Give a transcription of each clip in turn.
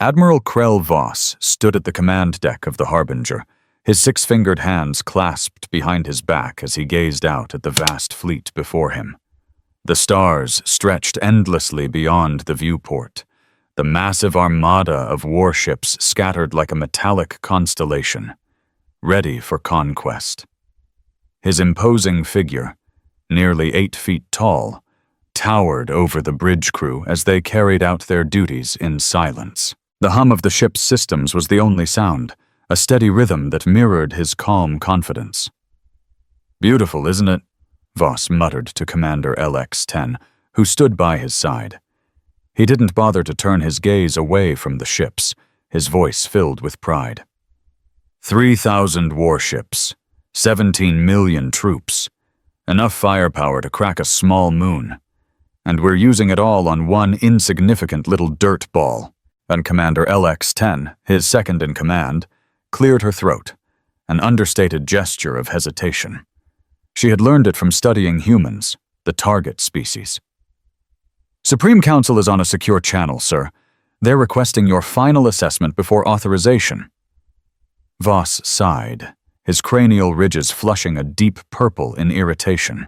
Admiral Krell Voss stood at the command deck of the Harbinger, his six-fingered hands clasped behind his back as he gazed out at the vast fleet before him. The stars stretched endlessly beyond the viewport, the massive armada of warships scattered like a metallic constellation, ready for conquest. His imposing figure, nearly 8 feet tall, towered over the bridge crew as they carried out their duties in silence. The hum of the ship's systems was the only sound, a steady rhythm that mirrored his calm confidence. "Beautiful, isn't it?" Voss muttered to Commander LX-10, who stood by his side. He didn't bother to turn his gaze away from the ships, his voice filled with pride. 3,000 warships, 17 million troops, enough firepower to crack a small moon. And we're using it all on one insignificant little dirt ball. And Commander LX-10, his second in command, cleared her throat, an understated gesture of hesitation. She had learned it from studying humans, the target species. "Supreme Council is on a secure channel, sir. They're requesting your final assessment before authorization." Voss sighed, his cranial ridges flushing a deep purple in irritation.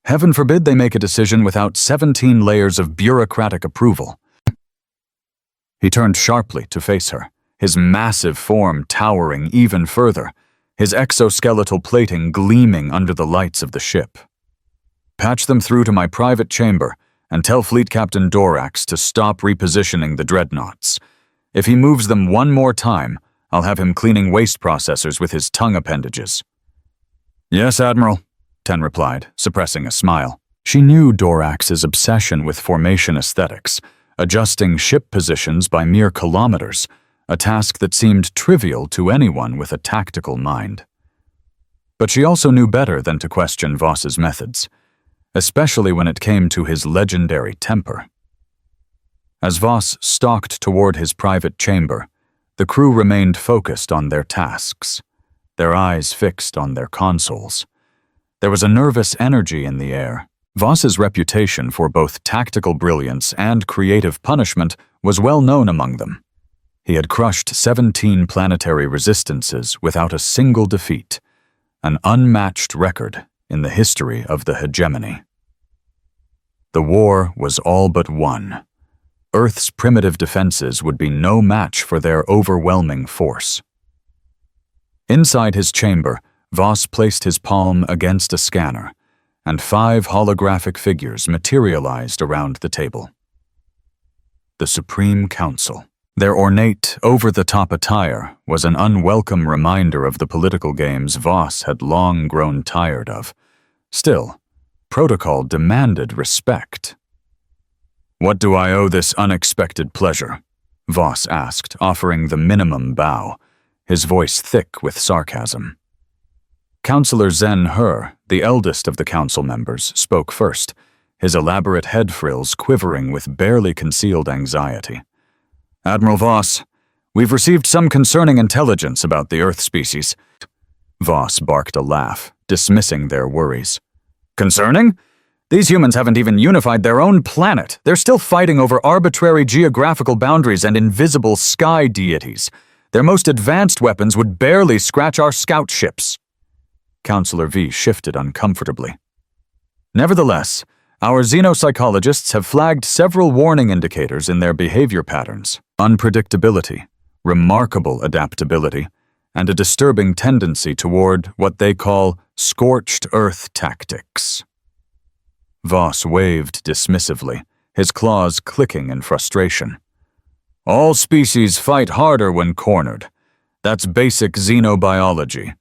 Heaven forbid they make a decision without 17 layers of bureaucratic approval. He turned sharply to face her, his massive form towering even further, his exoskeletal plating gleaming under the lights of the ship. "Patch them through to my private chamber and tell Fleet Captain Dorax to stop repositioning the dreadnoughts. If he moves them one more time, I'll have him cleaning waste processors with his tongue appendages." "Yes, Admiral," Ten replied, suppressing a smile. She knew Dorax's obsession with formation aesthetics, adjusting ship positions by mere kilometers, a task that seemed trivial to anyone with a tactical mind. But she also knew better than to question Voss's methods, especially when it came to his legendary temper. As Voss stalked toward his private chamber, the crew remained focused on their tasks, their eyes fixed on their consoles. There was a nervous energy in the air. Voss's reputation for both tactical brilliance and creative punishment was well known among them. He had crushed 17 planetary resistances without a single defeat, an unmatched record in the history of the Hegemony. The war was all but won. Earth's primitive defenses would be no match for their overwhelming force. Inside his chamber, Voss placed his palm against a scanner, and 5 holographic figures materialized around the table. The Supreme Council. Their ornate, over-the-top attire was an unwelcome reminder of the political games Voss had long grown tired of. Still, protocol demanded respect. "What do I owe this unexpected pleasure?" Voss asked, offering the minimum bow, his voice thick with sarcasm. Counselor Zen He, the eldest of the council members, spoke first, his elaborate head frills quivering with barely concealed anxiety. "Admiral Voss, we've received some concerning intelligence about the Earth species." Voss barked a laugh, dismissing their worries. "Concerning? These humans haven't even unified their own planet. They're still fighting over arbitrary geographical boundaries and invisible sky deities. Their most advanced weapons would barely scratch our scout ships." Counselor V shifted uncomfortably. "Nevertheless, our xenopsychologists have flagged several warning indicators in their behavior patterns: unpredictability, remarkable adaptability, and a disturbing tendency toward what they call scorched earth tactics." Voss waved dismissively, his claws clicking in frustration. "All species fight harder when cornered. That's basic xenobiology.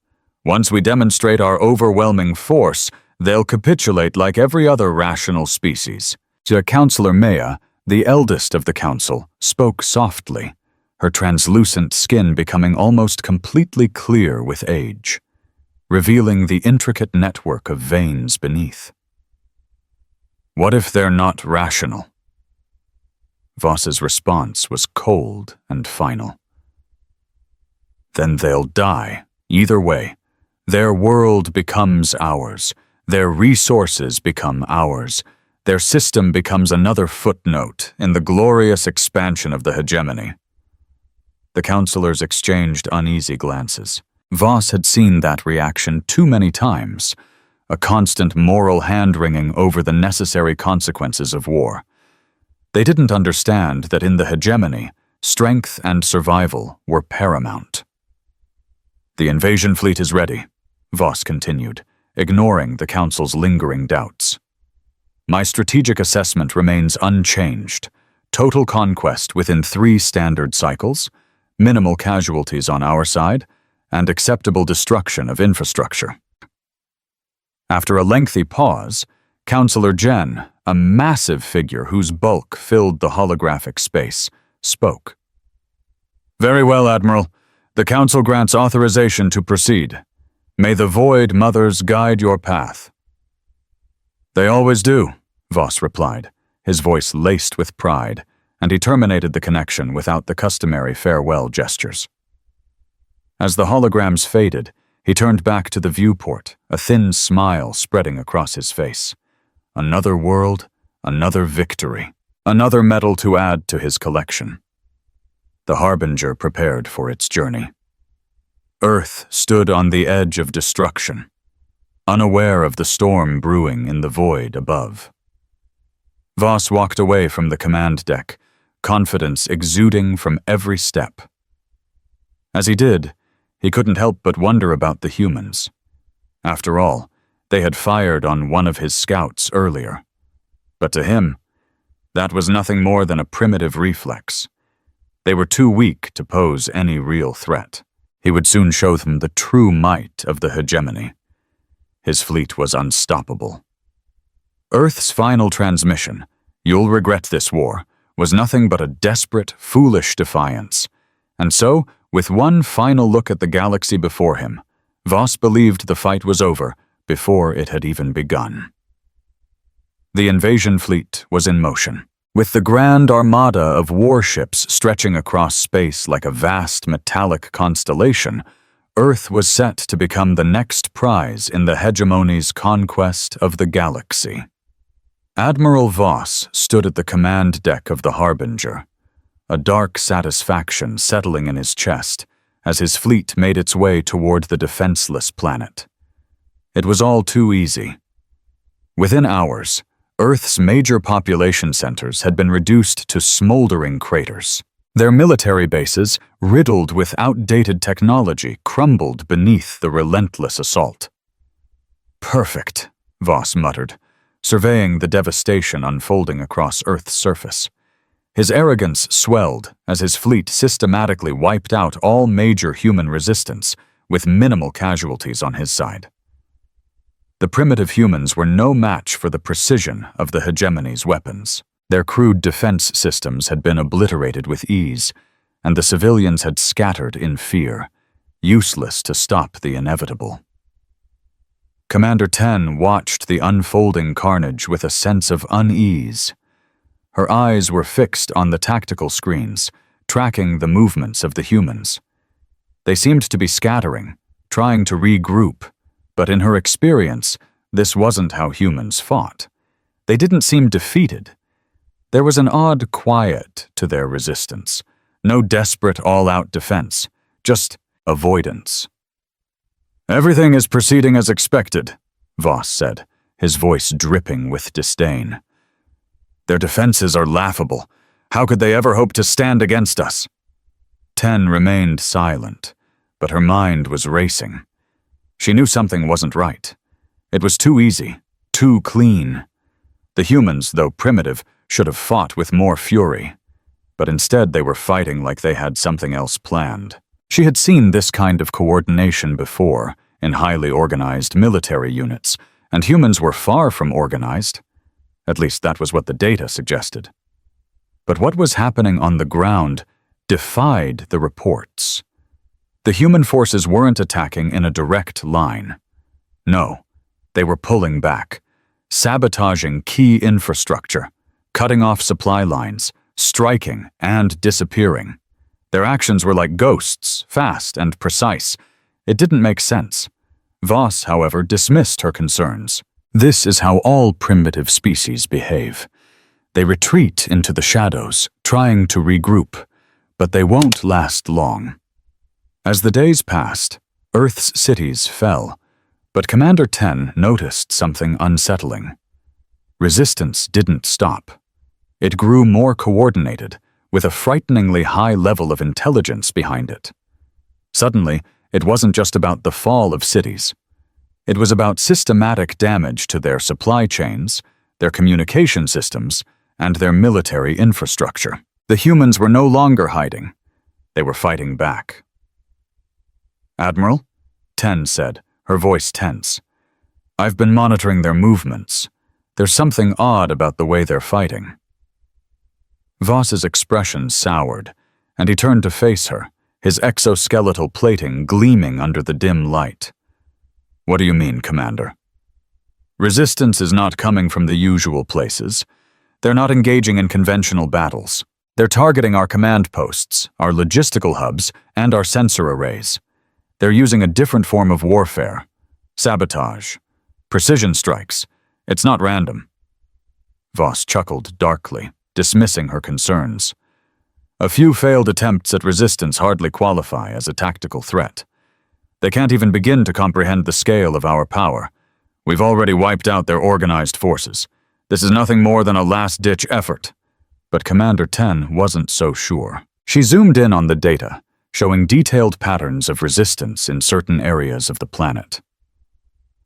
Once we demonstrate our overwhelming force, they'll capitulate like every other rational species." Counselor Maya, the eldest of the council, spoke softly, her translucent skin becoming almost completely clear with age, revealing the intricate network of veins beneath. "What if they're not rational?" Voss's response was cold and final. "Then they'll die, either way. Their world becomes ours. Their resources become ours. Their system becomes another footnote in the glorious expansion of the Hegemony. The counselors exchanged uneasy glances. Voss had seen that reaction too many times, a constant moral hand-wringing over the necessary consequences of war. They didn't understand that in the hegemony, strength and survival were paramount. "The invasion fleet is ready," Voss continued, ignoring the Council's lingering doubts. "My strategic assessment remains unchanged. Total conquest within 3 standard cycles, minimal casualties on our side, and acceptable destruction of infrastructure." After a lengthy pause, Counselor Jen, a massive figure whose bulk filled the holographic space, spoke. "Very well, Admiral. The Council grants authorization to proceed. May the Void Mothers guide your path." "They always do," Voss replied, his voice laced with pride, and he terminated the connection without the customary farewell gestures. As the holograms faded, he turned back to the viewport, a thin smile spreading across his face. Another world, another victory, another medal to add to his collection. The Harbinger prepared for its journey. Earth stood on the edge of destruction, unaware of the storm brewing in the void above. Voss walked away from the command deck, confidence exuding from every step. As he did, he couldn't help but wonder about the humans. After all, they had fired on one of his scouts earlier. But to him, that was nothing more than a primitive reflex. They were too weak to pose any real threat. He would soon show them the true might of the hegemony. His fleet was unstoppable. Earth's final transmission, "You'll regret this war," was nothing but a desperate, foolish defiance. And so, with one final look at the galaxy before him, Voss believed the fight was over before it had even begun. The invasion fleet was in motion, with the grand armada of warships stretching across space like a vast metallic constellation. Earth was set to become the next prize in the hegemony's conquest of the galaxy. Admiral Voss stood at the command deck of the Harbinger, a dark satisfaction settling in his chest as his fleet made its way toward the defenseless planet. It was all too easy. Within hours, Earth's major population centers had been reduced to smoldering craters. Their military bases, riddled with outdated technology, crumbled beneath the relentless assault. "Perfect," Voss muttered, surveying the devastation unfolding across Earth's surface. His arrogance swelled as his fleet systematically wiped out all major human resistance, with minimal casualties on his side. The primitive humans were no match for the precision of the hegemony's weapons. Their crude defense systems had been obliterated with ease, and the civilians had scattered in fear, useless to stop the inevitable. Commander 10 watched the unfolding carnage with a sense of unease. Her eyes were fixed on the tactical screens, tracking the movements of the humans. They seemed to be scattering, trying to regroup, but in her experience, this wasn't how humans fought. They didn't seem defeated. There was an odd quiet to their resistance. No desperate all-out defense, just avoidance. "Everything is proceeding as expected," Voss said, his voice dripping with disdain. "Their defenses are laughable. How could they ever hope to stand against us?" 10 remained silent, but her mind was racing. She knew something wasn't right. It was too easy, too clean. The humans, though primitive, should have fought with more fury. But instead they were fighting like they had something else planned. She had seen this kind of coordination before, in highly organized military units, and humans were far from organized. At least that was what the data suggested. But what was happening on the ground defied the reports. The human forces weren't attacking in a direct line. No, they were pulling back, sabotaging key infrastructure, cutting off supply lines, striking and disappearing. Their actions were like ghosts, fast and precise. It didn't make sense. Voss, however, dismissed her concerns. This is how all primitive species behave. They retreat into the shadows, trying to regroup, But they won't last long. As the days passed, Earth's cities fell, but Commander 10 noticed something unsettling. Resistance didn't stop. It grew more coordinated, with a frighteningly high level of intelligence behind it. Suddenly, it wasn't just about the fall of cities. It was about systematic damage to their supply chains, their communication systems, and their military infrastructure. The humans were no longer hiding. They were fighting back. "Admiral," 10 said, her voice tense. "I've been monitoring their movements. There's something odd about the way they're fighting." Voss's expression soured, and he turned to face her, his exoskeletal plating gleaming under the dim light. "What do you mean, Commander?" "Resistance is not coming from the usual places. They're not engaging in conventional battles. They're targeting our command posts, our logistical hubs, and our sensor arrays. They're using a different form of warfare. Sabotage. Precision strikes. It's not random." Voss chuckled darkly, dismissing her concerns. "A few failed attempts at resistance hardly qualify as a tactical threat. They can't even begin to comprehend the scale of our power. We've already wiped out their organized forces. This is nothing more than a last-ditch effort." But Commander 10 wasn't so sure. She zoomed in on the data, showing detailed patterns of resistance in certain areas of the planet.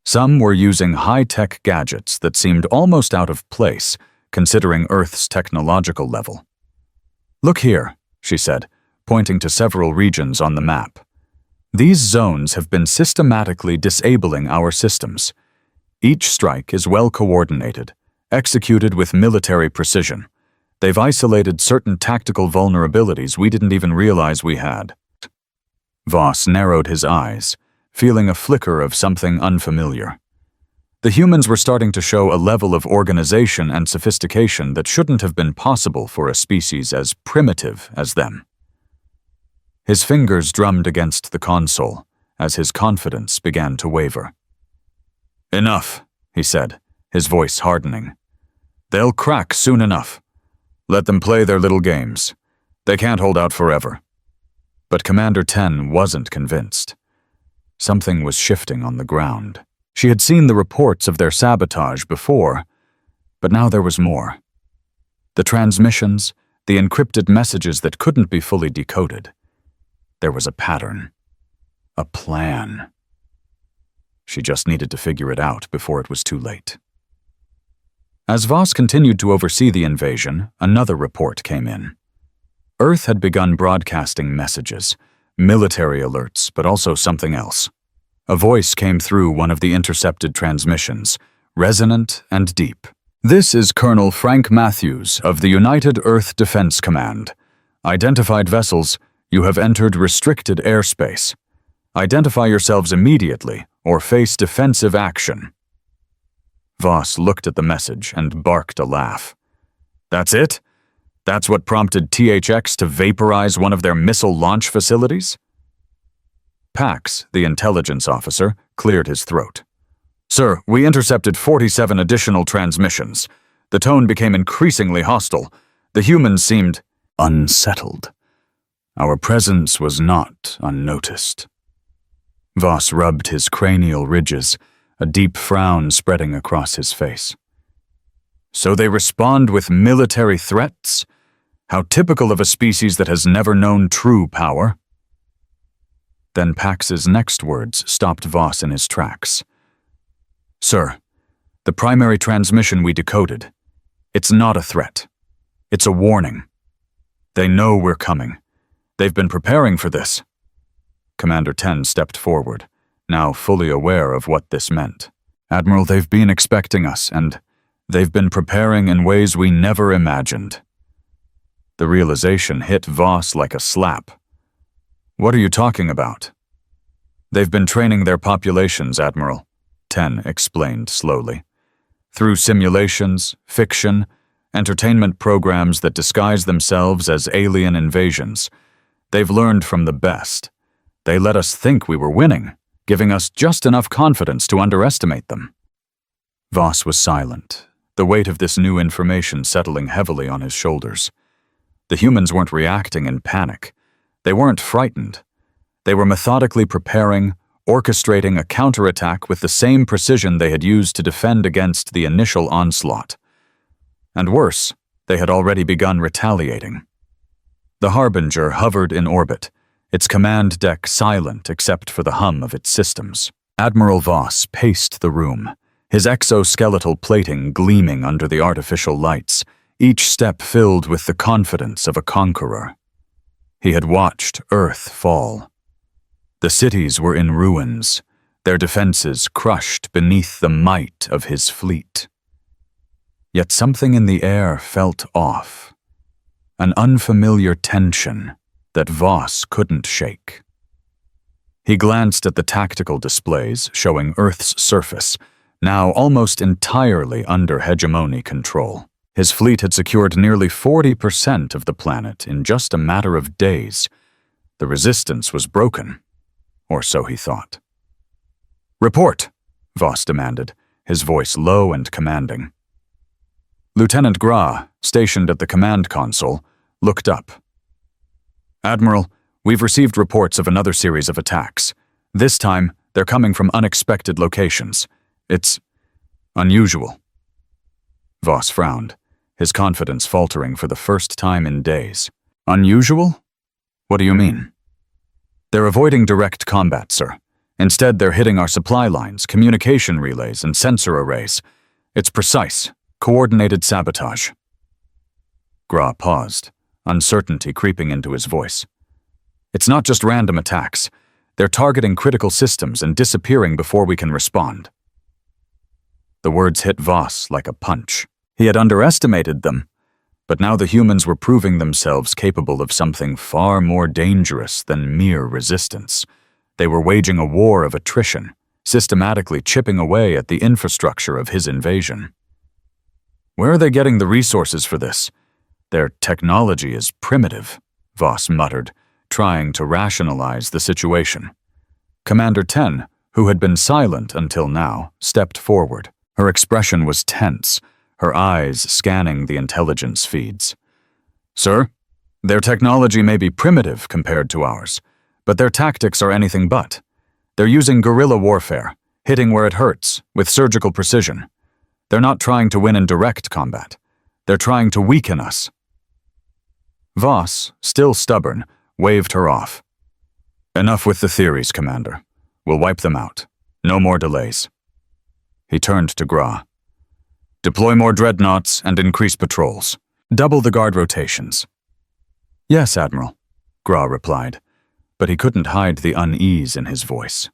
Some were using high-tech gadgets that seemed almost out of place, considering Earth's technological level. "Look here," she said, pointing to several regions on the map. "These zones have been systematically disabling our systems. Each strike is well coordinated, executed with military precision. They've isolated certain tactical vulnerabilities we didn't even realize we had." Voss narrowed his eyes, feeling a flicker of something unfamiliar. The humans were starting to show a level of organization and sophistication that shouldn't have been possible for a species as primitive as them. His fingers drummed against the console as his confidence began to waver. "Enough," he said, his voice hardening. "They'll crack soon enough. Let them play their little games. They can't hold out forever." But Commander 10 wasn't convinced. Something was shifting on the ground. She had seen the reports of their sabotage before, but now there was more. The transmissions, the encrypted messages that couldn't be fully decoded. There was a pattern. A plan. She just needed to figure it out before it was too late. As Voss continued to oversee the invasion, another report came in. Earth had begun broadcasting messages, military alerts, but also something else. A voice came through one of the intercepted transmissions, resonant and deep. "This is Colonel Frank Matthews of the United Earth Defense Command. Identified vessels, you have entered restricted airspace. Identify yourselves immediately or face defensive action." Voss looked at the message and barked a laugh. "That's it? That's what prompted THX to vaporize one of their missile launch facilities?" Pax, the intelligence officer, cleared his throat. "Sir, we intercepted 47 additional transmissions. The tone became increasingly hostile. The humans seemed unsettled. Our presence was not unnoticed." Voss rubbed his cranial ridges, a deep frown spreading across his face. "So they respond with military threats? How typical of a species that has never known true power." Then Pax's next words stopped Voss in his tracks. "Sir, the primary transmission we decoded. It's not a threat. It's a warning. They know we're coming. They've been preparing for this." Commander 10 stepped forward, now fully aware of what this meant. "Admiral, they've been expecting us, and they've been preparing in ways we never imagined." The realization hit Voss like a slap. "What are you talking about?" "They've been training their populations, Admiral," 10 explained slowly. "Through simulations, fiction, entertainment programs that disguise themselves as alien invasions. They've learned from the best. They let us think we were winning, giving us just enough confidence to underestimate them." Voss was silent, the weight of this new information settling heavily on his shoulders. The humans weren't reacting in panic. They weren't frightened. They were methodically preparing, orchestrating a counterattack with the same precision they had used to defend against the initial onslaught. And worse, they had already begun retaliating. The Harbinger hovered in orbit, its command deck silent except for the hum of its systems. Admiral Voss paced the room, his exoskeletal plating gleaming under the artificial lights, each step filled with the confidence of a conqueror. He had watched Earth fall. The cities were in ruins, their defenses crushed beneath the might of his fleet. Yet something in the air felt off, an unfamiliar tension that Voss couldn't shake. He glanced at the tactical displays showing Earth's surface, now almost entirely under Hegemony control. His fleet had secured nearly 40% of the planet in just a matter of days. The resistance was broken, or so he thought. "Report," Voss demanded, his voice low and commanding. Lieutenant Gra, stationed at the command console, looked up. "Admiral, we've received reports of another series of attacks. This time, they're coming from unexpected locations. It's unusual." Voss frowned, his confidence faltering for the first time in days. "Unusual? What do you mean?" "They're avoiding direct combat, sir. Instead, they're hitting our supply lines, communication relays, and sensor arrays. It's precise, coordinated sabotage." Gra paused, uncertainty creeping into his voice. "It's not just random attacks. They're targeting critical systems and disappearing before we can respond." The words hit Voss like a punch. He had underestimated them, but now the humans were proving themselves capable of something far more dangerous than mere resistance. They were waging a war of attrition, systematically chipping away at the infrastructure of his invasion. "Where are they getting the resources for this? Their technology is primitive," Voss muttered, trying to rationalize the situation. Commander 10, who had been silent until now, stepped forward. Her expression was tense, her eyes scanning the intelligence feeds. "Sir, their technology may be primitive compared to ours, but their tactics are anything but. They're using guerrilla warfare, hitting where it hurts, with surgical precision. They're not trying to win in direct combat. They're trying to weaken us." Voss, still stubborn, waved her off. "Enough with the theories, Commander. We'll wipe them out. No more delays." He turned to Gra. "Deploy more dreadnoughts and increase patrols. Double the guard rotations." "Yes, Admiral," Gra replied, but he couldn't hide the unease in his voice.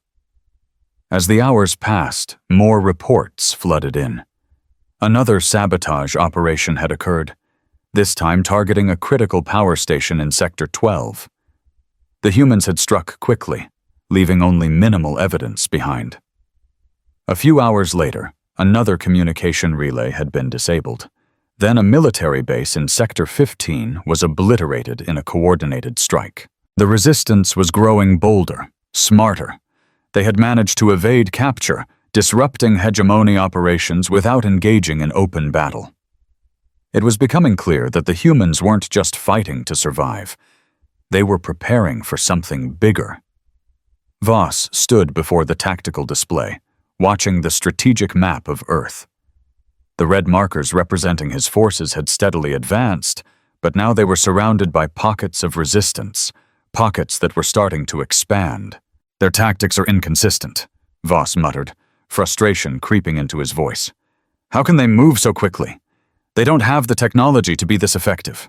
As the hours passed, more reports flooded in. Another sabotage operation had occurred, this time targeting a critical power station in Sector 12. The humans had struck quickly, leaving only minimal evidence behind. A few hours later, another communication relay had been disabled. Then a military base in Sector 15 was obliterated in a coordinated strike. The resistance was growing bolder, smarter. They had managed to evade capture, disrupting hegemony operations without engaging in open battle. It was becoming clear that the humans weren't just fighting to survive. They were preparing for something bigger. Voss stood before the tactical display, watching the strategic map of Earth. The red markers representing his forces had steadily advanced, but now they were surrounded by pockets of resistance, pockets that were starting to expand. "Their tactics are inconsistent," Voss muttered, frustration creeping into his voice. "How can they move so quickly? They don't have the technology to be this effective."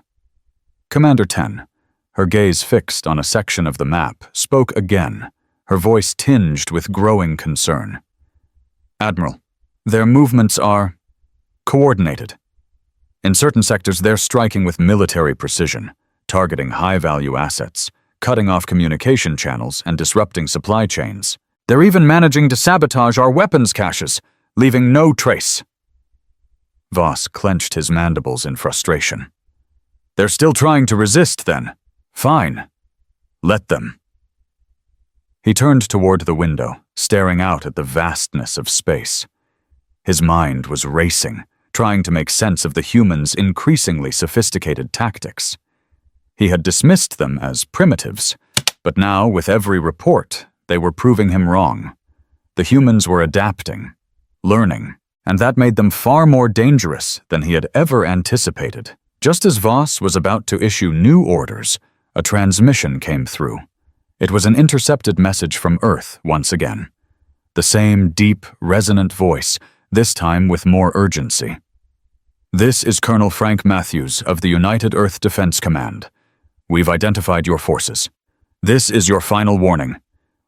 Commander 10, her gaze fixed on a section of the map, spoke again, her voice tinged with growing concern. "Admiral, their movements are coordinated. In certain sectors, they're striking with military precision, targeting high-value assets, cutting off communication channels and disrupting supply chains. They're even managing to sabotage our weapons caches, leaving no trace." Voss clenched his mandibles in frustration. "They're still trying to resist, then. Fine. Let them." He turned toward the window, staring out at the vastness of space. His mind was racing, trying to make sense of the humans' increasingly sophisticated tactics. He had dismissed them as primitives, but now, with every report, they were proving him wrong. The humans were adapting, learning, and that made them far more dangerous than he had ever anticipated. Just as Voss was about to issue new orders, a transmission came through. It was an intercepted message from Earth once again. The same deep, resonant voice, this time with more urgency. "This is Colonel Frank Matthews of the United Earth Defense Command. We've identified your forces. This is your final warning.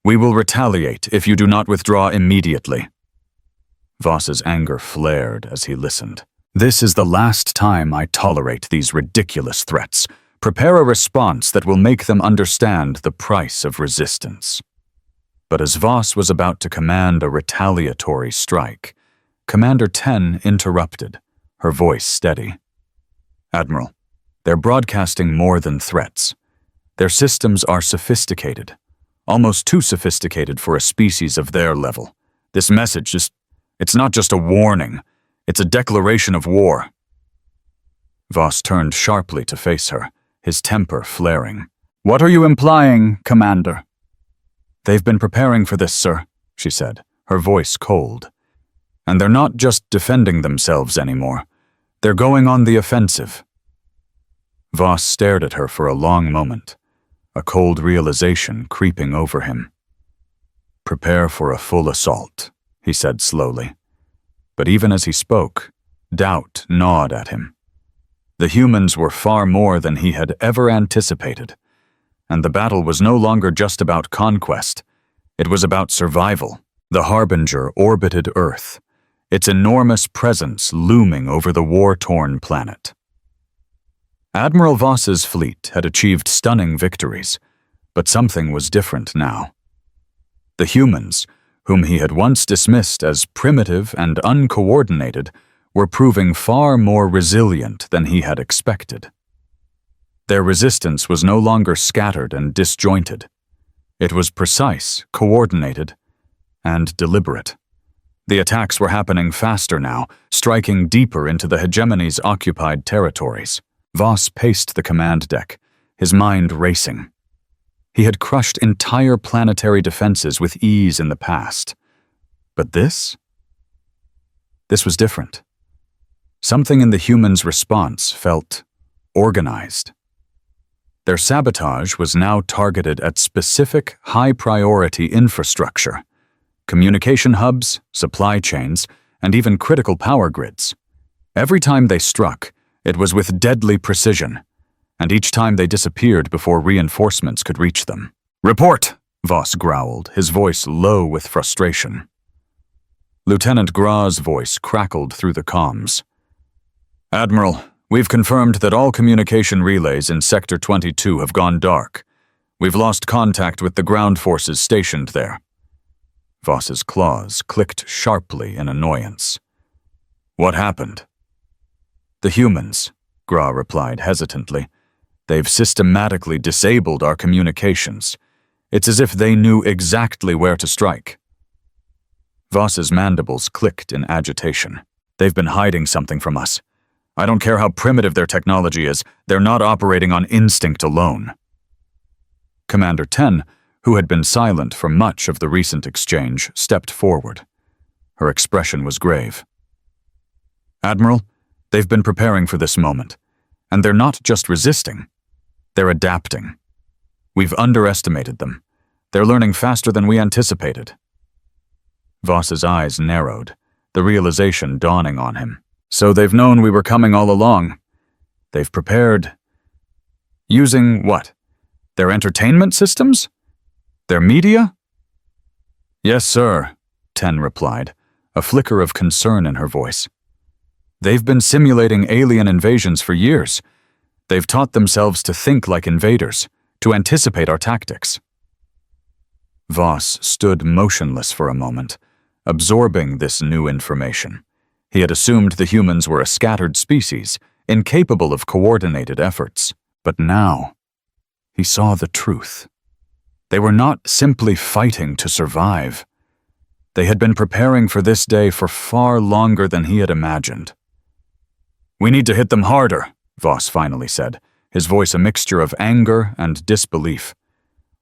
We will retaliate if you do not withdraw immediately." Voss's anger flared as he listened. "This is the last time I tolerate these ridiculous threats. Prepare a response that will make them understand the price of resistance." But as Voss was about to command a retaliatory strike, Commander 10 interrupted, her voice steady. "Admiral, they're broadcasting more than threats. Their systems are sophisticated, almost too sophisticated for a species of their level. This message it's not just a warning, it's a declaration of war." Voss turned sharply to face her, his temper flaring. "What are you implying, Commander?" "They've been preparing for this, sir," she said, her voice cold. "And they're not just defending themselves anymore. They're going on the offensive." Voss stared at her for a long moment, a cold realization creeping over him. "Prepare for a full assault," he said slowly. But even as he spoke, doubt gnawed at him. The humans were far more than he had ever anticipated, and the battle was no longer just about conquest. It was about survival. The Harbinger orbited Earth, its enormous presence looming over the war-torn planet. Admiral Voss's fleet had achieved stunning victories, but something was different now. The humans, whom he had once dismissed as primitive and uncoordinated, were proving far more resilient than he had expected. Their resistance was no longer scattered and disjointed. It was precise, coordinated, and deliberate. The attacks were happening faster now, striking deeper into the Hegemony's occupied territories. Voss paced the command deck, his mind racing. He had crushed entire planetary defenses with ease in the past. But this? This was different. Something in the humans' response felt organized. Their sabotage was now targeted at specific, high-priority infrastructure, communication hubs, supply chains, and even critical power grids. Every time they struck, it was with deadly precision, and each time they disappeared before reinforcements could reach them. "Report!" Voss growled, his voice low with frustration. Lieutenant Grau's voice crackled through the comms. "Admiral, we've confirmed that all communication relays in Sector 22 have gone dark. We've lost contact with the ground forces stationed there." Voss's claws clicked sharply in annoyance. "What happened?" "The humans," Grau replied hesitantly. "They've systematically disabled our communications. It's as if they knew exactly where to strike." Voss's mandibles clicked in agitation. "They've been hiding something from us. I don't care how primitive their technology is, they're not operating on instinct alone." Commander 10, who had been silent for much of the recent exchange, stepped forward. Her expression was grave. "Admiral, they've been preparing for this moment, and they're not just resisting. They're adapting. We've underestimated them. They're learning faster than we anticipated." Voss's eyes narrowed, the realization dawning on him. "So they've known we were coming all along. They've prepared. Using what? Their entertainment systems? Their media?" "Yes, sir," 10 replied, a flicker of concern in her voice. "They've been simulating alien invasions for years. They've taught themselves to think like invaders, to anticipate our tactics." Voss stood motionless for a moment, absorbing this new information. He had assumed the humans were a scattered species, incapable of coordinated efforts. But now, he saw the truth. They were not simply fighting to survive. They had been preparing for this day for far longer than he had imagined. "We need to hit them harder," Voss finally said, his voice a mixture of anger and disbelief.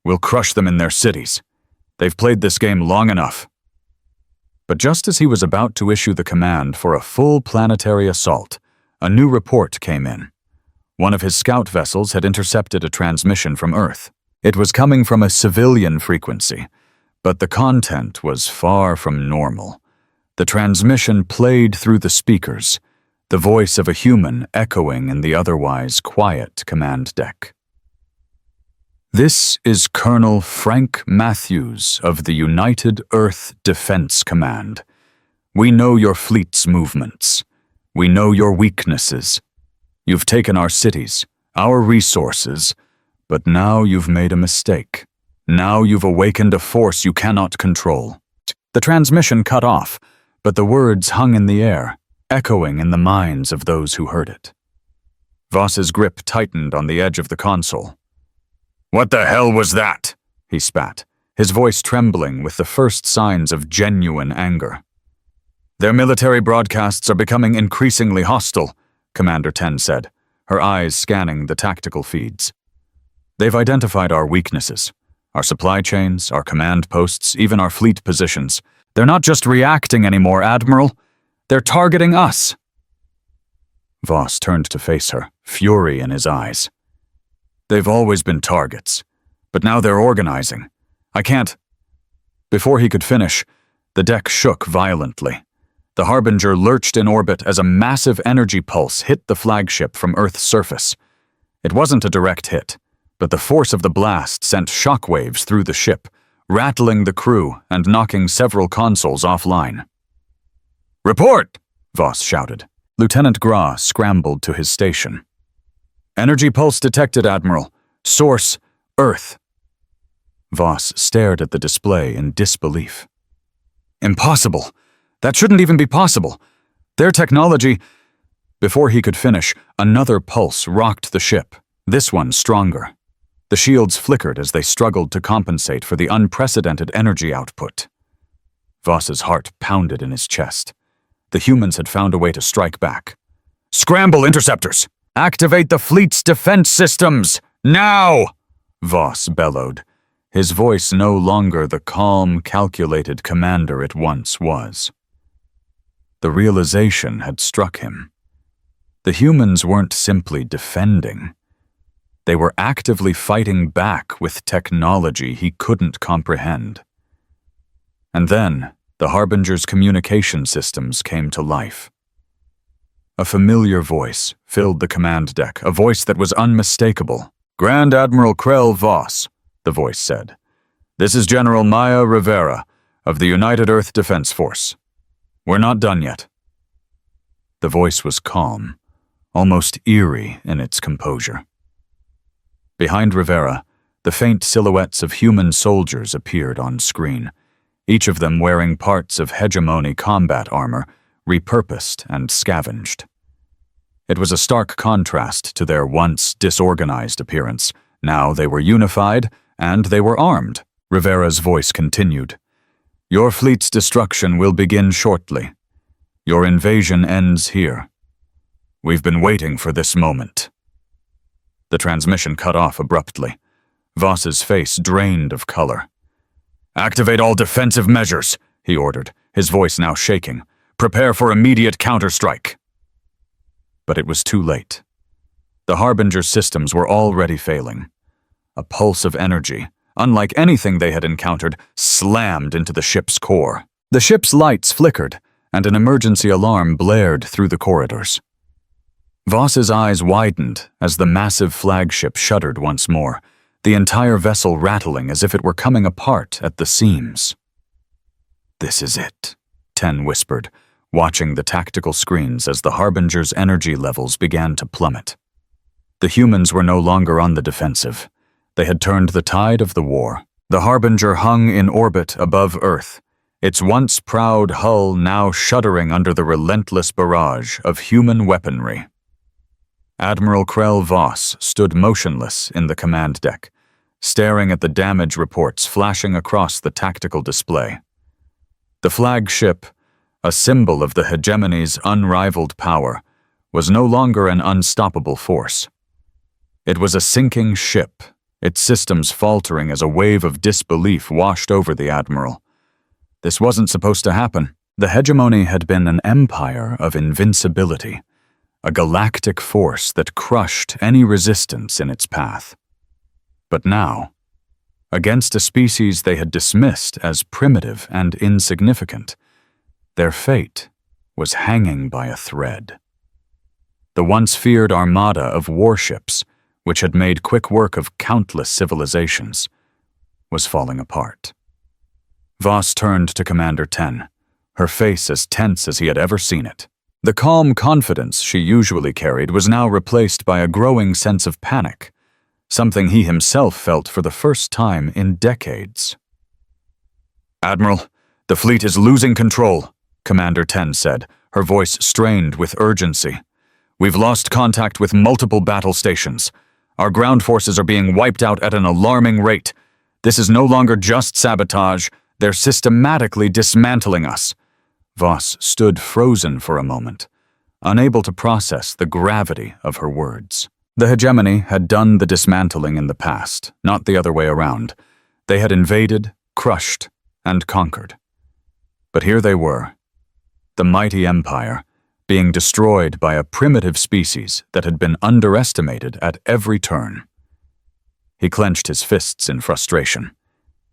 "We'll crush them in their cities. They've played this game long enough." But just as he was about to issue the command for a full planetary assault, a new report came in. One of his scout vessels had intercepted a transmission from Earth. It was coming from a civilian frequency, but the content was far from normal. The transmission played through the speakers, the voice of a human echoing in the otherwise quiet command deck. "This is Colonel Frank Matthews of the United Earth Defense Command. We know your fleet's movements. We know your weaknesses. You've taken our cities, our resources, but now you've made a mistake. Now you've awakened a force you cannot control." The transmission cut off, but the words hung in the air, echoing in the minds of those who heard it. Voss's grip tightened on the edge of the console. "What the hell was that?" he spat, his voice trembling with the first signs of genuine anger. "Their military broadcasts are becoming increasingly hostile," Commander 10 said, her eyes scanning the tactical feeds. "They've identified our weaknesses, our supply chains, our command posts, even our fleet positions. They're not just reacting anymore, Admiral. They're targeting us." Voss turned to face her, fury in his eyes. "They've always been targets, but now they're organizing. I can't—" Before he could finish, the deck shook violently. The Harbinger lurched in orbit as a massive energy pulse hit the flagship from Earth's surface. It wasn't a direct hit, but the force of the blast sent shockwaves through the ship, rattling the crew and knocking several consoles offline. "Report!" Voss shouted. Lieutenant Gra scrambled to his station. "Energy pulse detected, Admiral. Source, Earth." Voss stared at the display in disbelief. "Impossible! That shouldn't even be possible. Their technology—" Before he could finish, another pulse rocked the ship, this one stronger. The shields flickered as they struggled to compensate for the unprecedented energy output. Voss's heart pounded in his chest. The humans had found a way to strike back. "Scramble, interceptors! Activate the fleet's defense systems! Now!" Voss bellowed, his voice no longer the calm, calculated commander it once was. The realization had struck him. The humans weren't simply defending. They were actively fighting back with technology he couldn't comprehend. And then, the Harbinger's communication systems came to life. A familiar voice filled the command deck, a voice that was unmistakable. "Grand Admiral Krell Voss," the voice said. "This is General Maya Rivera of the United Earth Defense Force. We're not done yet." The voice was calm, almost eerie in its composure. Behind Rivera, the faint silhouettes of human soldiers appeared on screen, each of them wearing parts of Hegemony combat armor, repurposed and scavenged. It was a stark contrast to their once disorganized appearance. Now they were unified, and they were armed. Rivera's voice continued. "Your fleet's destruction will begin shortly. Your invasion ends here. We've been waiting for this moment." The transmission cut off abruptly. Voss's face drained of color. "Activate all defensive measures," he ordered, his voice now shaking. "Prepare for immediate counterstrike." But it was too late. The Harbinger systems were already failing. A pulse of energy, unlike anything they had encountered, slammed into the ship's core. The ship's lights flickered, and an emergency alarm blared through the corridors. Voss's eyes widened as the massive flagship shuddered once more, the entire vessel rattling as if it were coming apart at the seams. "This is it," 10 whispered, watching the tactical screens as the Harbinger's energy levels began to plummet. The humans were no longer on the defensive. They had turned the tide of the war. The Harbinger hung in orbit above Earth, its once proud hull now shuddering under the relentless barrage of human weaponry. Admiral Krell Voss stood motionless in the command deck, staring at the damage reports flashing across the tactical display. The flagship, a symbol of the Hegemony's unrivaled power, was no longer an unstoppable force. It was a sinking ship, its systems faltering as a wave of disbelief washed over the Admiral. This wasn't supposed to happen. The Hegemony had been an empire of invincibility, a galactic force that crushed any resistance in its path. But now, against a species they had dismissed as primitive and insignificant, their fate was hanging by a thread. The once feared armada of warships, which had made quick work of countless civilizations, was falling apart. Voss turned to Commander 10, her face as tense as he had ever seen it. The calm confidence she usually carried was now replaced by a growing sense of panic, something he himself felt for the first time in decades. "Admiral, the fleet is losing control," Commander 10 said, her voice strained with urgency. "We've lost contact with multiple battle stations. Our ground forces are being wiped out at an alarming rate. This is no longer just sabotage. They're systematically dismantling us." Voss stood frozen for a moment, unable to process the gravity of her words. The Hegemony had done the dismantling in the past, not the other way around. They had invaded, crushed, and conquered. But here they were, the mighty empire, being destroyed by a primitive species that had been underestimated at every turn. He clenched his fists in frustration,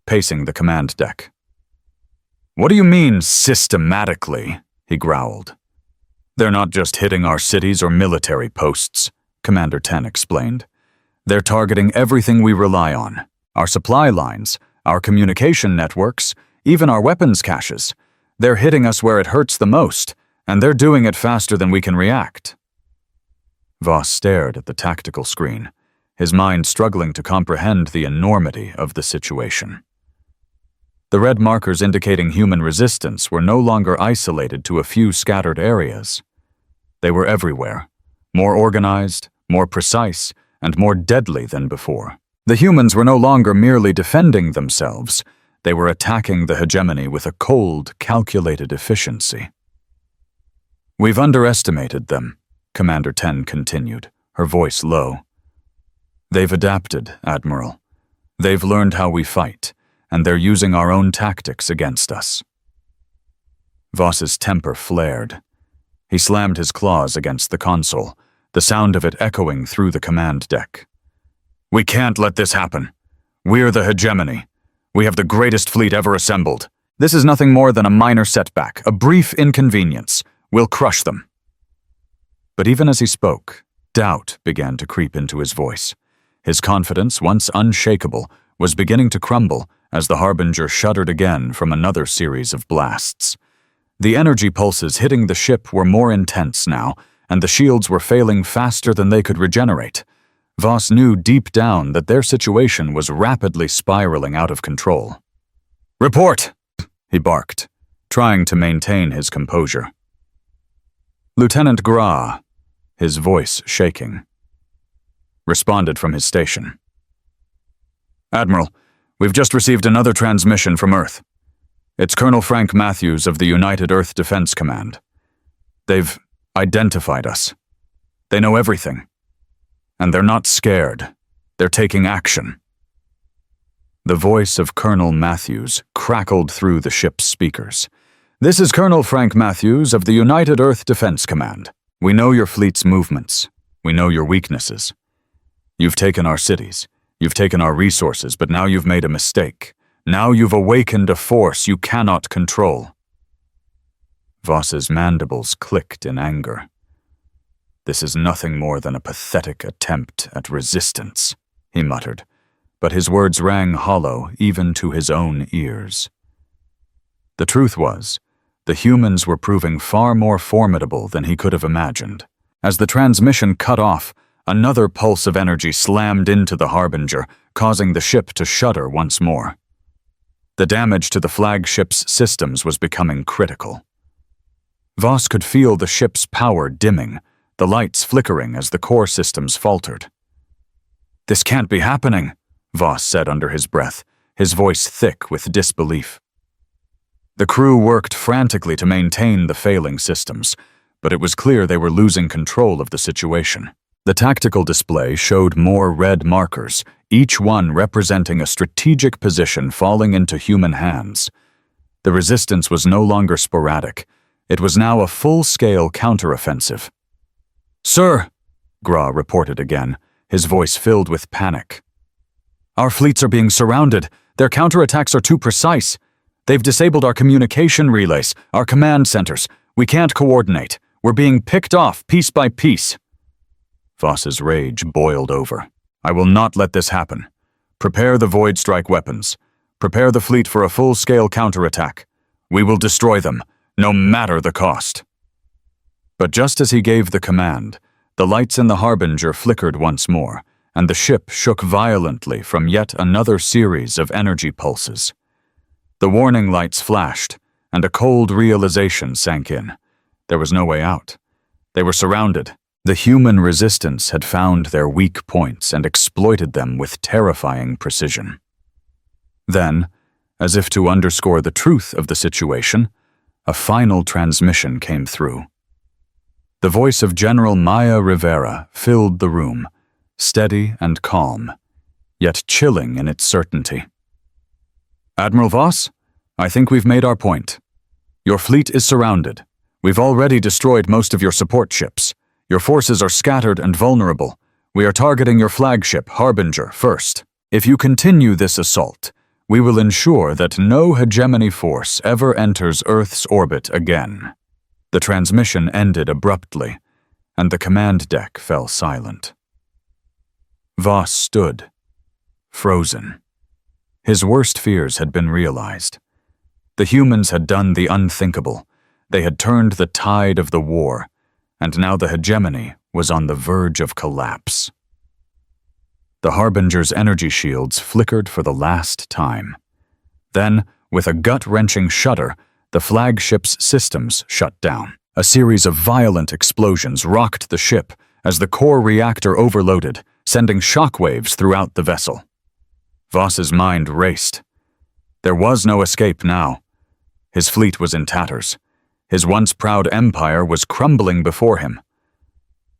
pacing the command deck. "What do you mean, systematically?" he growled. "They're not just hitting our cities or military posts," Commander 10 explained. "They're targeting everything we rely on, our supply lines, our communication networks, even our weapons caches. They're hitting us where it hurts the most, and they're doing it faster than we can react." Voss stared at the tactical screen, his mind struggling to comprehend the enormity of the situation. The red markers indicating human resistance were no longer isolated to a few scattered areas. They were everywhere, more organized, more precise, and more deadly than before. The humans were no longer merely defending themselves, they were attacking the Hegemony with a cold, calculated efficiency. "We've underestimated them," Commander 10 continued, her voice low. "They've adapted, Admiral. They've learned how we fight, and they're using our own tactics against us." Voss's temper flared. He slammed his claws against the console, the sound of it echoing through the command deck. "We can't let this happen. We're the Hegemony. We have the greatest fleet ever assembled. This is nothing more than a minor setback, a brief inconvenience. We'll crush them." But even as he spoke, doubt began to creep into his voice. His confidence, once unshakable, was beginning to crumble as the Harbinger shuddered again from another series of blasts. The energy pulses hitting the ship were more intense now, and the shields were failing faster than they could regenerate. Voss knew deep down that their situation was rapidly spiraling out of control. "Report!" he barked, trying to maintain his composure. Lieutenant Gra, his voice shaking, responded from his station. "Admiral, we've just received another transmission from Earth. It's Colonel Frank Matthews of the United Earth Defense Command. They've identified us. They know everything. And they're not scared. They're taking action." The voice of Colonel Matthews crackled through the ship's speakers. "This is Colonel Frank Matthews of the United Earth Defense Command. We know your fleet's movements. We know your weaknesses. You've taken our cities. You've taken our resources, but now you've made a mistake. Now you've awakened a force you cannot control." Voss's mandibles clicked in anger. "This is nothing more than a pathetic attempt at resistance," he muttered, but his words rang hollow even to his own ears. The truth was, the humans were proving far more formidable than he could have imagined. As the transmission cut off, another pulse of energy slammed into the Harbinger, causing the ship to shudder once more. The damage to the flagship's systems was becoming critical. Voss could feel the ship's power dimming, the lights flickering as the core systems faltered. "This can't be happening," Voss said under his breath, his voice thick with disbelief. The crew worked frantically to maintain the failing systems, but it was clear they were losing control of the situation. The tactical display showed more red markers, each one representing a strategic position falling into human hands. The resistance was no longer sporadic. It was now a full-scale counteroffensive. "Sir," Gra reported again, his voice filled with panic. "Our fleets are being surrounded. Their counterattacks are too precise. They've disabled our communication relays, our command centers. We can't coordinate. We're being picked off piece by piece." Voss's rage boiled over. "I will not let this happen. Prepare the Void Strike weapons. Prepare the fleet for a full-scale counterattack. We will destroy them, no matter the cost." But just as he gave the command, the lights in the Harbinger flickered once more, and the ship shook violently from yet another series of energy pulses. The warning lights flashed, and a cold realization sank in. There was no way out. They were surrounded. The human resistance had found their weak points and exploited them with terrifying precision. Then, as if to underscore the truth of the situation, a final transmission came through. The voice of General Maya Rivera filled the room, steady and calm, yet chilling in its certainty. "Admiral Voss, I think we've made our point. Your fleet is surrounded. We've already destroyed most of your support ships. Your forces are scattered and vulnerable. We are targeting your flagship, Harbinger, first. If you continue this assault, we will ensure that no hegemony force ever enters Earth's orbit again." The transmission ended abruptly, and the command deck fell silent. Voss stood, frozen. His worst fears had been realized. The humans had done the unthinkable. They had turned the tide of the war, and now the hegemony was on the verge of collapse. The Harbinger's energy shields flickered for the last time. Then, with a gut-wrenching shudder, the flagship's systems shut down. A series of violent explosions rocked the ship as the core reactor overloaded, sending shockwaves throughout the vessel. Voss's mind raced. There was no escape now. His fleet was in tatters. His once proud empire was crumbling before him.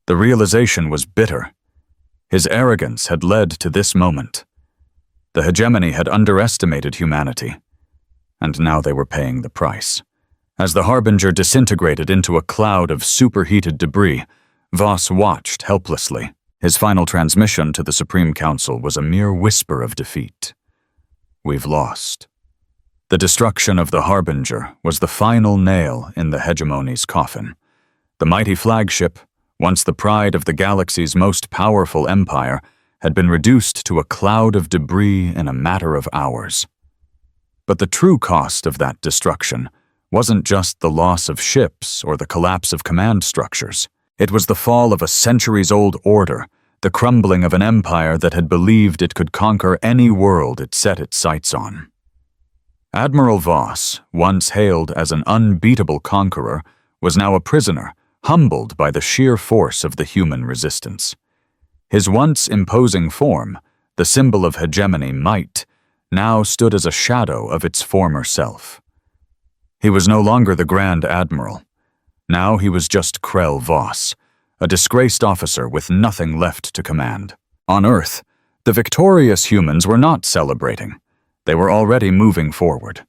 The realization was bitter. His arrogance had led to this moment. The hegemony had underestimated humanity, and now they were paying the price. As the Harbinger disintegrated into a cloud of superheated debris, Voss watched helplessly. His final transmission to the Supreme Council was a mere whisper of defeat. "We've lost." The destruction of the Harbinger was the final nail in the hegemony's coffin. The mighty flagship, once the pride of the galaxy's most powerful empire, had been reduced to a cloud of debris in a matter of hours. But the true cost of that destruction wasn't just the loss of ships or the collapse of command structures. It was the fall of a centuries-old order, the crumbling of an empire that had believed it could conquer any world it set its sights on. Admiral Voss, once hailed as an unbeatable conqueror, was now a prisoner, humbled by the sheer force of the human resistance. His once imposing form, the symbol of hegemony might, now stood as a shadow of its former self. He was no longer the Grand Admiral. Now he was just Krell Voss, a disgraced officer with nothing left to command. On Earth, the victorious humans were not celebrating. They were already moving forward.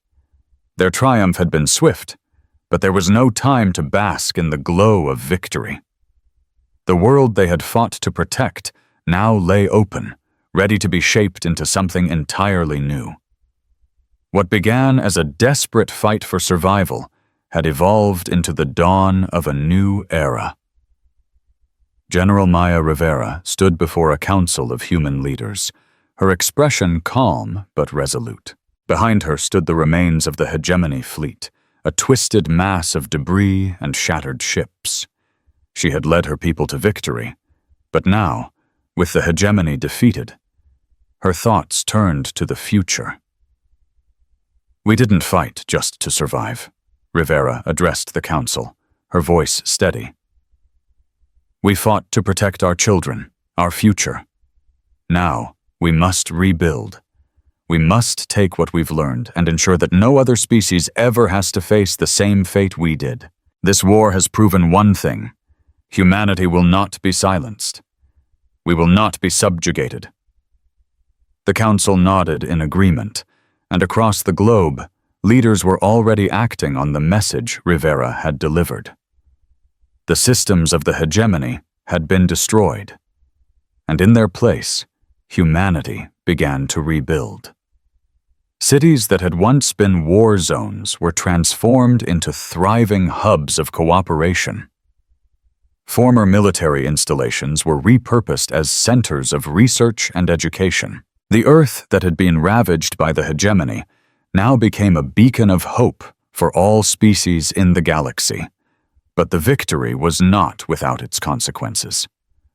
Their triumph had been swift, but there was no time to bask in the glow of victory. The world they had fought to protect now lay open, ready to be shaped into something entirely new. What began as a desperate fight for survival had evolved into the dawn of a new era. General Maya Rivera stood before a council of human leaders, her expression calm but resolute. Behind her stood the remains of the hegemony fleet, a twisted mass of debris and shattered ships. She had led her people to victory, but now, with the hegemony defeated, her thoughts turned to the future. "We didn't fight just to survive," Rivera addressed the council, her voice steady. "We fought to protect our children, our future. Now, we must rebuild. We must take what we've learned and ensure that no other species ever has to face the same fate we did. This war has proven one thing: humanity will not be silenced. We will not be subjugated." The council nodded in agreement, and across the globe, leaders were already acting on the message Rivera had delivered. The systems of the hegemony had been destroyed, and in their place, humanity began to rebuild. Cities that had once been war zones were transformed into thriving hubs of cooperation. Former military installations were repurposed as centers of research and education. The Earth that had been ravaged by the hegemony now became a beacon of hope for all species in the galaxy. But the victory was not without its consequences.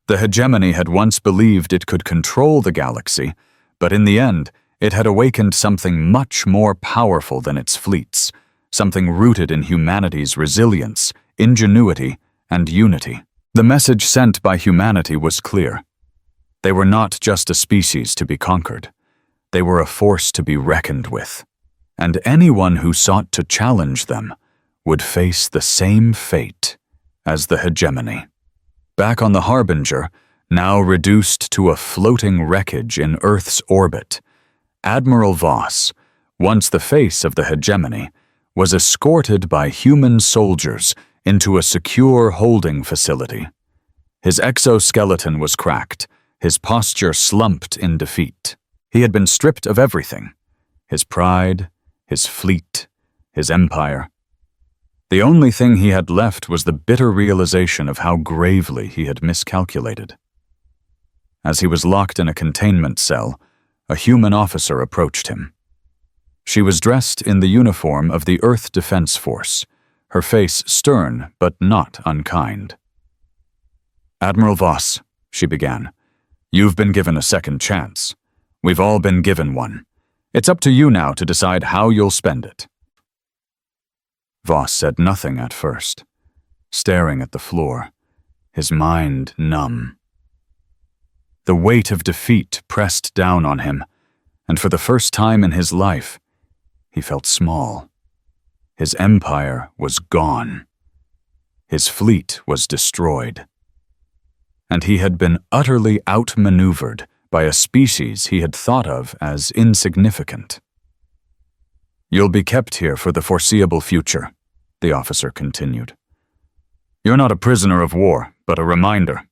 The hegemony had once believed it could control the galaxy, but in the end, it had awakened something much more powerful than its fleets, something rooted in humanity's resilience, ingenuity, and unity. The message sent by humanity was clear. They were not just a species to be conquered. They were a force to be reckoned with. And anyone who sought to challenge them would face the same fate as the hegemony. Back on the Harbinger, now reduced to a floating wreckage in Earth's orbit, Admiral Voss, once the face of the hegemony, was escorted by human soldiers into a secure holding facility. His exoskeleton was cracked, his posture slumped in defeat. He had been stripped of everything: his pride, his fleet, his empire. The only thing he had left was the bitter realization of how gravely he had miscalculated. As he was locked in a containment cell, a human officer approached him. She was dressed in the uniform of the Earth Defense Force, her face stern but not unkind. "Admiral Voss," she began, "you've been given a second chance. We've all been given one. It's up to you now to decide how you'll spend it." Voss said nothing at first, staring at the floor, his mind numb. The weight of defeat pressed down on him, and for the first time in his life, he felt small. His empire was gone. His fleet was destroyed. And he had been utterly outmaneuvered by a species he had thought of as insignificant. "You'll be kept here for the foreseeable future," the officer continued. "You're not a prisoner of war, but a reminder.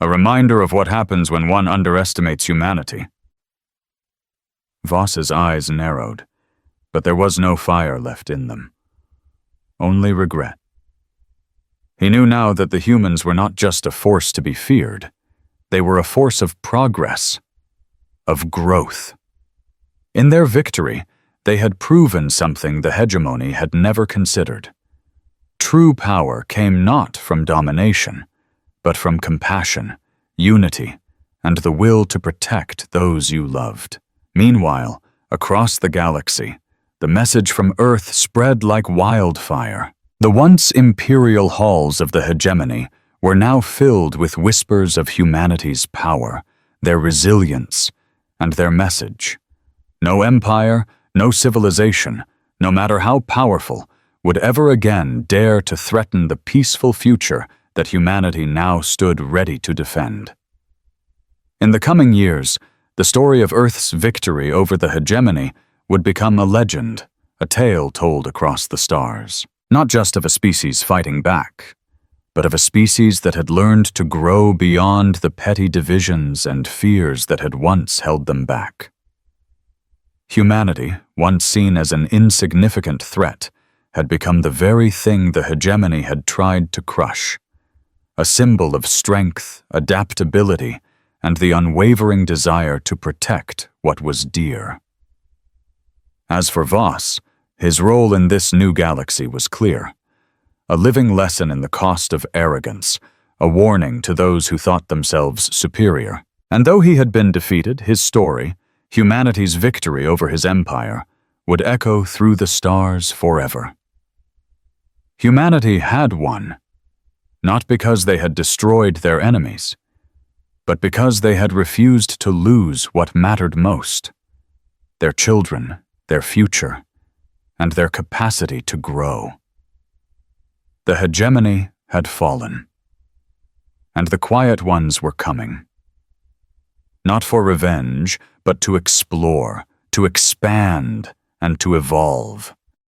A reminder of what happens when one underestimates humanity." Voss's eyes narrowed, but there was no fire left in them. Only regret. He knew now that the humans were not just a force to be feared. They were a force of progress, of growth. In their victory, they had proven something the hegemony had never considered. True power came not from domination, but from compassion, unity, and the will to protect those you loved. Meanwhile, across the galaxy, the message from Earth spread like wildfire. The once imperial halls of the hegemony were now filled with whispers of humanity's power, their resilience, and their message. No empire, no civilization, no matter how powerful, would ever again dare to threaten the peaceful future that humanity now stood ready to defend. In the coming years, the story of Earth's victory over the hegemony would become a legend, a tale told across the stars. Not just of a species fighting back, but of a species that had learned to grow beyond the petty divisions and fears that had once held them back. Humanity, once seen as an insignificant threat, had become the very thing the hegemony had tried to crush, a symbol of strength, adaptability, and the unwavering desire to protect what was dear. As for Voss, his role in this new galaxy was clear, a living lesson in the cost of arrogance, a warning to those who thought themselves superior. And though he had been defeated, his story, humanity's victory over his empire, would echo through the stars forever. Humanity had won, not because they had destroyed their enemies, but because they had refused to lose what mattered most: their children, their future, and their capacity to grow. The hegemony had fallen, and the quiet ones were coming, not for revenge, but to explore, to expand, and to evolve.